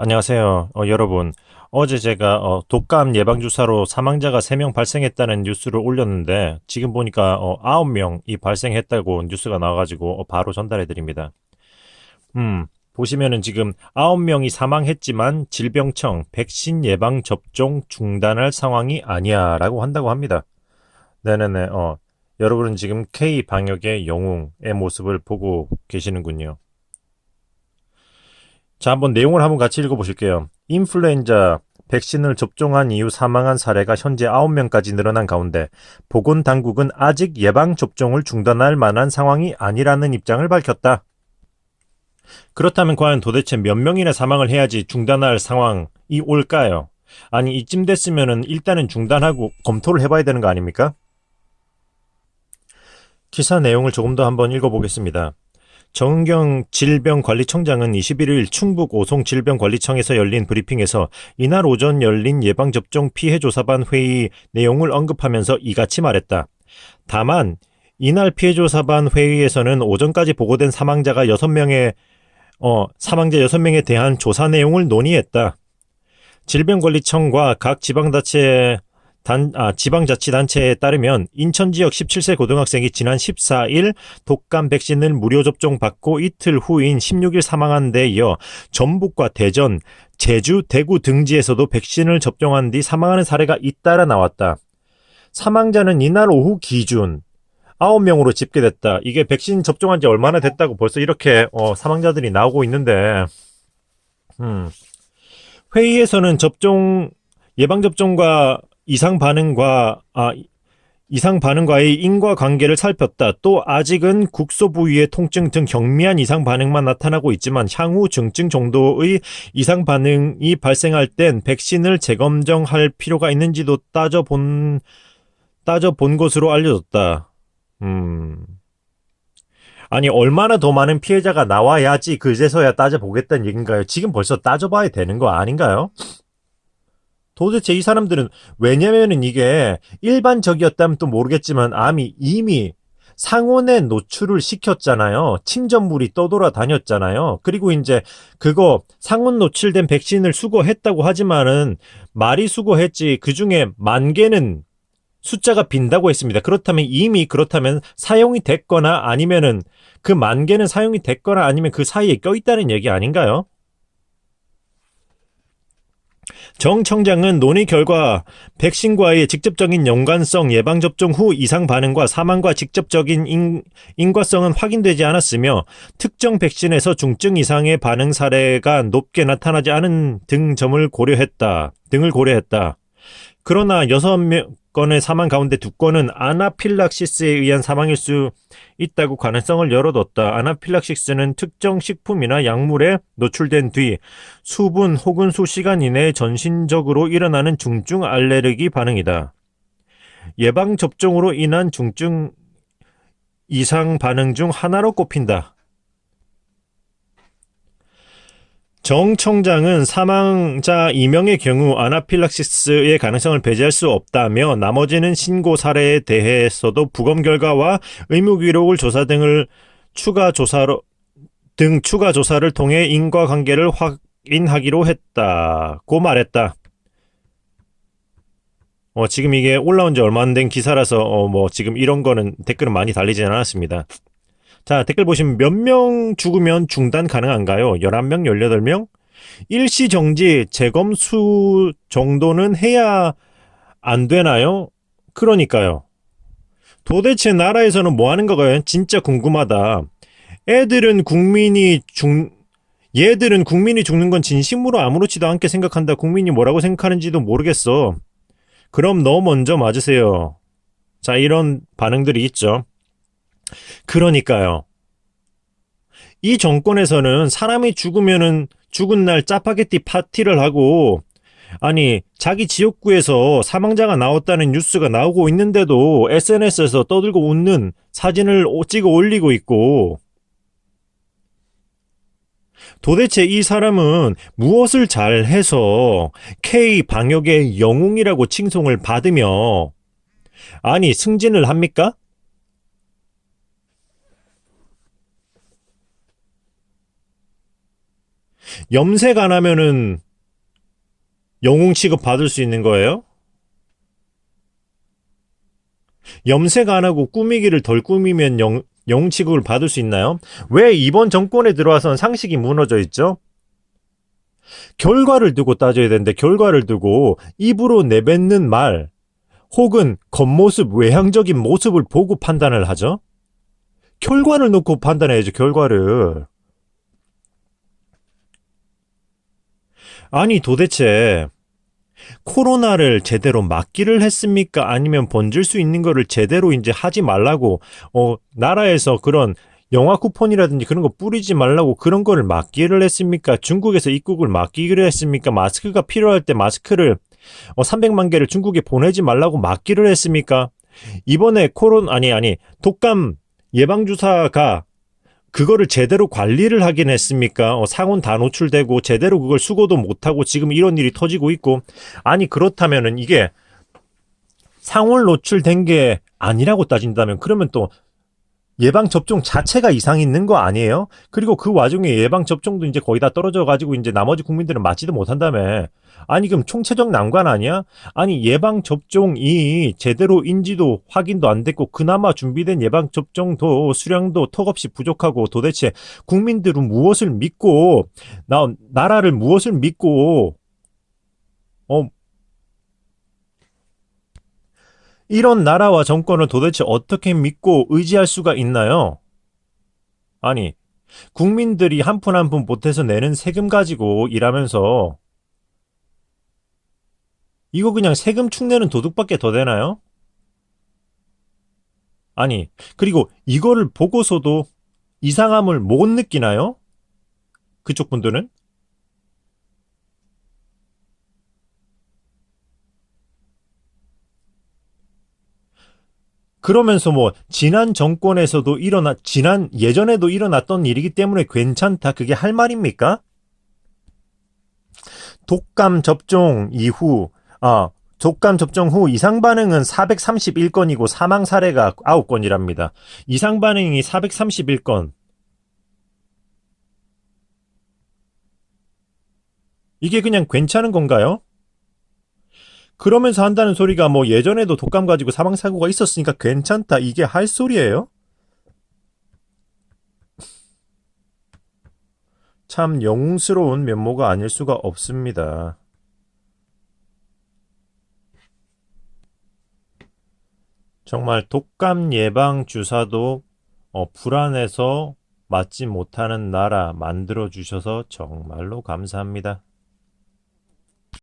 안녕하세요. 여러분. 어제 제가 독감 예방주사로 사망자가 3명 발생했다는 뉴스를 올렸는데 지금 보니까 9명이 발생했다고 뉴스가 나와가지고 바로 전달해 드립니다. 보시면은 지금 9명이 사망했지만 질병청 백신 예방 접종 중단할 상황이 아니야 라고 한다고 합니다. 네네네. 여러분은 지금 K 방역의 영웅의 모습을 보고 계시는군요. 자, 한번 내용을 한번 같이 읽어보실게요. 인플루엔자 백신을 접종한 이후 사망한 사례가 현재 9명까지 늘어난 가운데 보건당국은 아직 예방접종을 중단할 만한 상황이 아니라는 입장을 밝혔다. 그렇다면 과연 도대체 몇 명이나 사망을 해야지 중단할 상황이 올까요? 아니, 이쯤 됐으면 일단은 중단하고 검토를 해봐야 되는 거 아닙니까? 기사 내용을 조금 더 한번 읽어보겠습니다. 정은경 질병관리청장은 21일 충북 오송질병관리청에서 열린 브리핑에서 이날 오전 열린 예방접종 피해조사반 회의 내용을 언급하면서 이같이 말했다. 다만 이날 피해조사반 회의에서는 오전까지 보고된 사망자가 6명의 사망자 6명에 대한 조사 내용을 논의했다. 질병관리청과 각 지방자치단체에 따르면 인천 지역 17세 고등학생이 지난 14일 독감 백신을 무료 접종받고 이틀 후인 16일 사망한 데 이어 전북과 대전, 제주, 대구 등지에서도 백신을 접종한 뒤 사망하는 사례가 잇따라 나왔다. 사망자는 이날 오후 기준 9명으로 집계됐다. 이게 백신 접종한 지 얼마나 됐다고 벌써 이렇게 사망자들이 나오고 있는데 회의에서는 예방접종과 이상 반응과의 인과관계를 살폈다. 또 아직은 국소 부위의 통증 등 경미한 이상 반응만 나타나고 있지만 향후 증증 정도의 이상 반응이 발생할 땐 백신을 재검정할 필요가 있는지도 따져본 것으로 알려졌다. 아니, 얼마나 더 많은 피해자가 나와야지 그제서야 따져보겠다는 얘기인가요? 지금 벌써 따져봐야 되는 거 아닌가요? 도대체 이 사람들은, 왜냐면은 이게 일반적이었다면 또 모르겠지만 암이 이미 상온에 노출을 시켰잖아요. 침전물이 떠돌아 다녔잖아요. 그리고 이제 그거 상온 노출된 백신을 수거했다고 하지만은 말이 수거했지 그 중에 10,000개는 숫자가 빈다고 했습니다. 그렇다면 사용이 됐거나 아니면은 그 10,000개는 사용이 됐거나 아니면 그 사이에 껴있다는 얘기 아닌가요? 정 청장은 논의 결과 백신과의 직접적인 연관성, 예방접종 후 이상 반응과 사망과 직접적인 인과성은 확인되지 않았으며 특정 백신에서 중증 이상의 반응 사례가 높게 나타나지 않은 등을 고려했다. 그러나 6건의 사망 가운데 2건은 아나필락시스에 의한 사망일 수 있다고 가능성을 열어뒀다. 아나필락시스는 특정 식품이나 약물에 노출된 뒤 수분 혹은 수시간 이내에 전신적으로 일어나는 중증 알레르기 반응이다. 예방접종으로 인한 중증 이상 반응 중 하나로 꼽힌다. 정 청장은 사망자 2명의 경우 아나필락시스의 가능성을 배제할 수 없다며 나머지는 신고 사례에 대해서도 부검 결과와 의무 기록을 조사 등을 추가 조사를 통해 인과관계를 확인하기로 했다고 말했다. 지금 이게 올라온 지 얼마 안 된 기사라서 지금 이런 거는 댓글은 많이 달리진 않았습니다. 자, 댓글 보시면 몇 명 죽으면 중단 가능한가요? 11명, 18명? 일시정지, 재검수 정도는 해야 안 되나요? 그러니까요. 도대체 나라에서는 뭐 하는 거가요? 진짜 궁금하다. 애들은 얘들은 국민이 죽는 건 진심으로 아무렇지도 않게 생각한다. 국민이 뭐라고 생각하는지도 모르겠어. 그럼 너 먼저 맞으세요. 자, 이런 반응들이 있죠. 그러니까요. 이 정권에서는 사람이 죽은 날 짜파게티 파티를 하고, 아니, 자기 지역구에서 사망자가 나왔다는 뉴스가 나오고 있는데도 SNS에서 떠들고 웃는 사진을 찍어 올리고 있고, 도대체 이 사람은 무엇을 잘해서 K 방역의 영웅이라고 칭송을 받으며, 아니, 승진을 합니까? 염색 안 하면은 영웅 취급 받을 수 있는 거예요? 염색 안 하고 꾸미기를 덜 꾸미면 영웅 취급을 받을 수 있나요? 왜 이번 정권에 들어와서는 상식이 무너져 있죠? 결과를 두고 따져야 되는데 결과를 두고 입으로 내뱉는 말 혹은 겉모습, 외향적인 모습을 보고 판단을 하죠? 결과를 놓고 판단해야죠, 결과를. 아니, 도대체 코로나를 제대로 막기를 했습니까? 아니면 번질 수 있는 거를 제대로 이제 하지 말라고, 나라에서 그런 영화 쿠폰이라든지 그런 거 뿌리지 말라고 그런 거를 막기를 했습니까? 중국에서 입국을 막기를 했습니까? 마스크가 필요할 때 마스크를 300만 개를 중국에 보내지 말라고 막기를 했습니까? 이번에 독감 예방주사가 그거를 제대로 관리를 하긴 했습니까? 상온 다 노출되고 제대로 그걸 수거도 못하고 지금 이런 일이 터지고 있고. 아니, 그렇다면은 이게 상온 노출된 게 아니라고 따진다면 그러면 또 예방접종 자체가 이상 있는 거 아니에요? 그리고 그 와중에 예방접종도 이제 거의 다 떨어져가지고 이제 나머지 국민들은 맞지도 못한다며. 아니, 그럼 총체적 난관 아니야? 아니, 예방접종이 제대로 인지도 확인도 안 됐고, 그나마 준비된 예방접종도 수량도 턱없이 부족하고, 도대체 국민들은 무엇을 믿고, 나라를 무엇을 믿고, 어, 이런 나라와 정권을 도대체 어떻게 믿고 의지할 수가 있나요? 아니, 국민들이 한 푼 한 푼 보태서 내는 세금 가지고 일하면서 이거 그냥 세금 축내는 도둑밖에 더 되나요? 아니, 그리고 이거를 보고서도 이상함을 못 느끼나요? 그쪽 분들은? 그러면서 뭐 지난 정권에서도 지난 예전에도 일어났던 일이기 때문에 괜찮다. 그게 할 말입니까? 독감 접종 이후 독감 접종 후 이상 반응은 431건이고 사망 사례가 9건이랍니다. 이상 반응이 431건. 이게 그냥 괜찮은 건가요? 그러면서 한다는 소리가 뭐 예전에도 독감 가지고 사망 사고가 있었으니까 괜찮다. 이게 할 소리예요? 참 영웅스러운 면모가 아닐 수가 없습니다. 정말 독감 예방 주사도 불안해서 맞지 못하는 나라 만들어 주셔서 정말로 감사합니다.